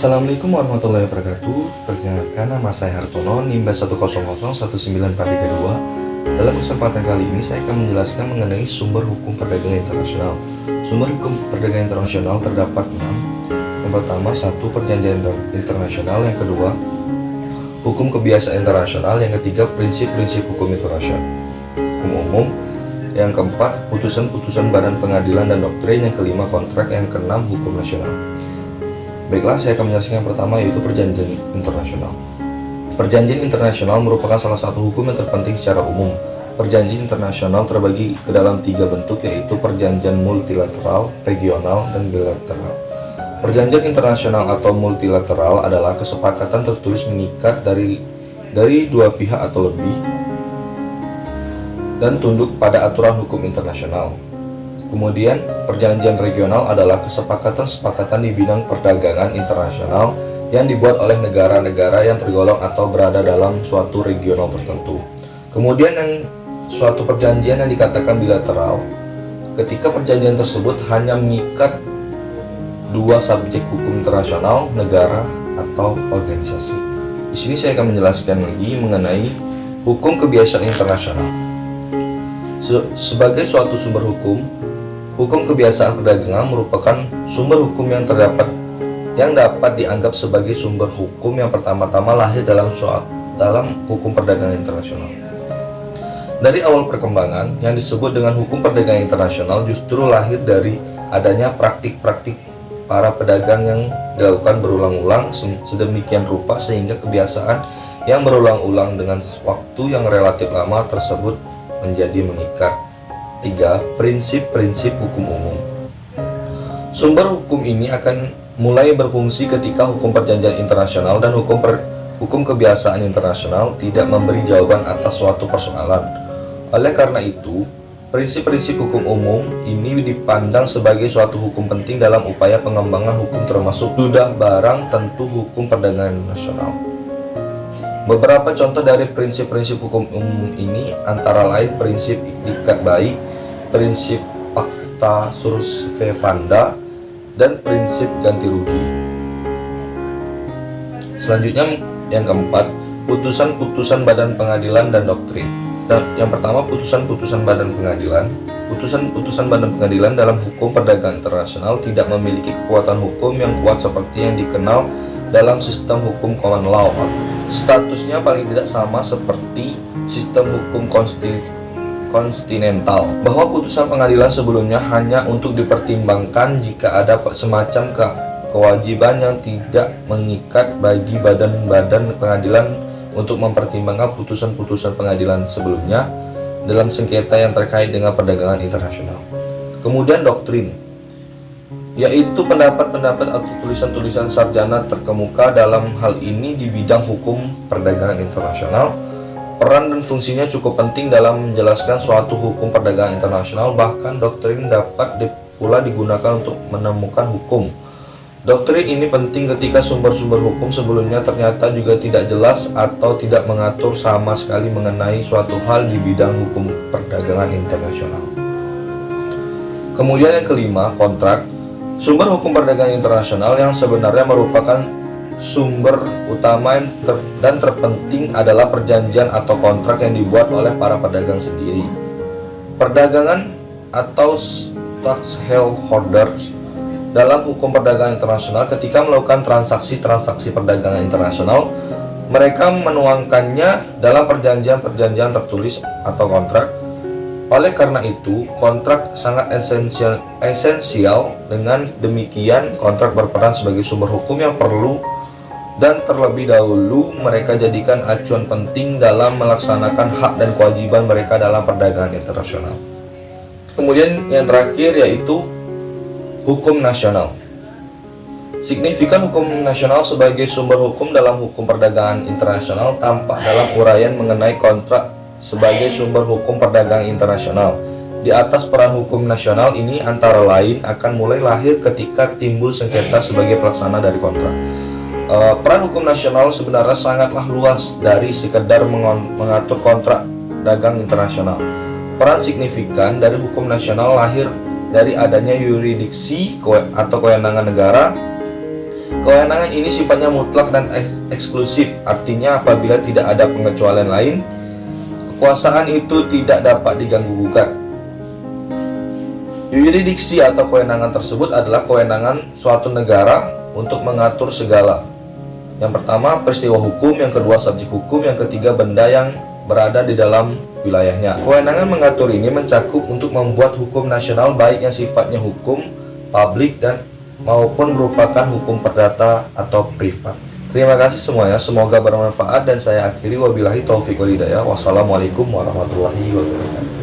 Assalamualaikum warahmatullahi wabarakatuh. Perkenalkan, nama saya Hartono, NIM 100019432. Dalam kesempatan kali ini saya akan menjelaskan mengenai sumber hukum perdagangan internasional. Sumber hukum perdagangan internasional terdapat 6. Yang pertama, 1. Perjanjian internasional. Yang kedua, hukum kebiasaan internasional. Yang ketiga, prinsip-prinsip hukum internasional, hukum umum. Yang keempat, putusan-putusan badan pengadilan dan doktrin. Yang kelima, kontrak. Yang keenam, hukum nasional. Baiklah, saya akan menjelaskan yang pertama, yaitu perjanjian internasional. Perjanjian internasional merupakan salah satu hukum yang terpenting secara umum. Perjanjian internasional terbagi ke dalam 3 bentuk, yaitu perjanjian multilateral, regional, dan bilateral. Perjanjian internasional atau multilateral adalah kesepakatan tertulis mengikat dari dua pihak atau lebih dan tunduk pada aturan hukum internasional. Kemudian, perjanjian regional adalah kesepakatan-kesepakatan di bidang perdagangan internasional yang dibuat oleh negara-negara yang tergolong atau berada dalam suatu regional tertentu. Kemudian, suatu perjanjian yang dikatakan bilateral, ketika perjanjian tersebut hanya mengikat dua subjek hukum internasional, negara atau organisasi. Di sini saya akan menjelaskan lagi mengenai hukum kebiasaan internasional. Sebagai suatu sumber hukum, hukum kebiasaan perdagangan merupakan sumber hukum yang dapat dianggap sebagai sumber hukum yang pertama-tama lahir dalam hukum perdagangan internasional. Dari awal perkembangan, yang disebut dengan hukum perdagangan internasional justru lahir dari adanya praktik-praktik para pedagang yang dilakukan berulang-ulang sedemikian rupa sehingga kebiasaan yang berulang-ulang dengan waktu yang relatif lama tersebut menjadi mengikat. 3. Prinsip-prinsip hukum umum. Sumber hukum ini akan mulai berfungsi ketika hukum perjanjian internasional dan hukum kebiasaan internasional tidak memberi jawaban atas suatu persoalan. Oleh karena itu, prinsip-prinsip hukum umum ini dipandang sebagai suatu hukum penting dalam upaya pengembangan hukum, termasuk sudah barang tentu hukum perdagangan nasional. Beberapa contoh dari prinsip-prinsip hukum umum ini antara lain prinsip ikat baik, prinsip pacta servanda, dan prinsip ganti rugi. Selanjutnya, yang keempat, putusan-putusan badan pengadilan dan doktrin. Dan yang pertama, putusan-putusan badan pengadilan. Putusan-putusan badan pengadilan dalam hukum perdagangan internasional tidak memiliki kekuatan hukum yang kuat seperti yang dikenal dalam sistem hukum common law. Statusnya paling tidak sama seperti sistem hukum kontinental, bahwa putusan pengadilan sebelumnya hanya untuk dipertimbangkan jika ada semacam kewajiban yang tidak mengikat bagi badan-badan pengadilan untuk mempertimbangkan putusan-putusan pengadilan sebelumnya dalam sengketa yang terkait dengan perdagangan internasional. Kemudian doktrin, yaitu pendapat-pendapat atau tulisan-tulisan sarjana terkemuka dalam hal ini di bidang hukum perdagangan internasional. Peran dan fungsinya cukup penting dalam menjelaskan suatu hukum perdagangan internasional. Bahkan doktrin dapat pula digunakan untuk menemukan hukum. Doktrin ini penting ketika sumber-sumber hukum sebelumnya ternyata juga tidak jelas atau tidak mengatur sama sekali mengenai suatu hal di bidang hukum perdagangan internasional. Kemudian yang kelima, kontrak. Sumber hukum perdagangan internasional yang sebenarnya merupakan sumber utama dan terpenting adalah perjanjian atau kontrak yang dibuat oleh para pedagang sendiri. Perdagangan atau stakeholders dalam hukum perdagangan internasional ketika melakukan transaksi perdagangan internasional, mereka menuangkannya dalam perjanjian tertulis atau kontrak. Oleh karena itu, kontrak sangat esensial. Dengan demikian, kontrak berperan sebagai sumber hukum yang perlu dan terlebih dahulu mereka jadikan acuan penting dalam melaksanakan hak dan kewajiban mereka dalam perdagangan internasional. Kemudian yang terakhir yaitu hukum nasional. Signifikan hukum nasional sebagai sumber hukum dalam hukum perdagangan internasional tampak dalam uraian mengenai kontrak sebagai sumber hukum perdagangan internasional. Di atas, peran hukum nasional ini antara lain akan mulai lahir ketika timbul sengketa sebagai pelaksana dari kontrak. Peran hukum nasional sebenarnya sangatlah luas dari sekedar mengatur kontrak dagang internasional. Peran signifikan dari hukum nasional lahir dari adanya yurisdiksi atau kewenangan negara Kewenangan ini sifatnya mutlak dan eksklusif, artinya apabila tidak ada pengecualian lain, kekuasaan itu tidak dapat diganggu-gugat. Yurisdiksi atau kewenangan tersebut adalah kewenangan suatu negara untuk mengatur segala. Yang pertama, peristiwa hukum, yang kedua, subjek hukum, yang ketiga, benda yang berada di dalam wilayahnya. Kewenangan mengatur ini mencakup untuk membuat hukum nasional baik yang sifatnya hukum publik dan maupun merupakan hukum perdata atau privat. Terima kasih semuanya, semoga bermanfaat dan saya akhiri wabillahi taufiq wal hidayah. Wassalamualaikum warahmatullahi wabarakatuh.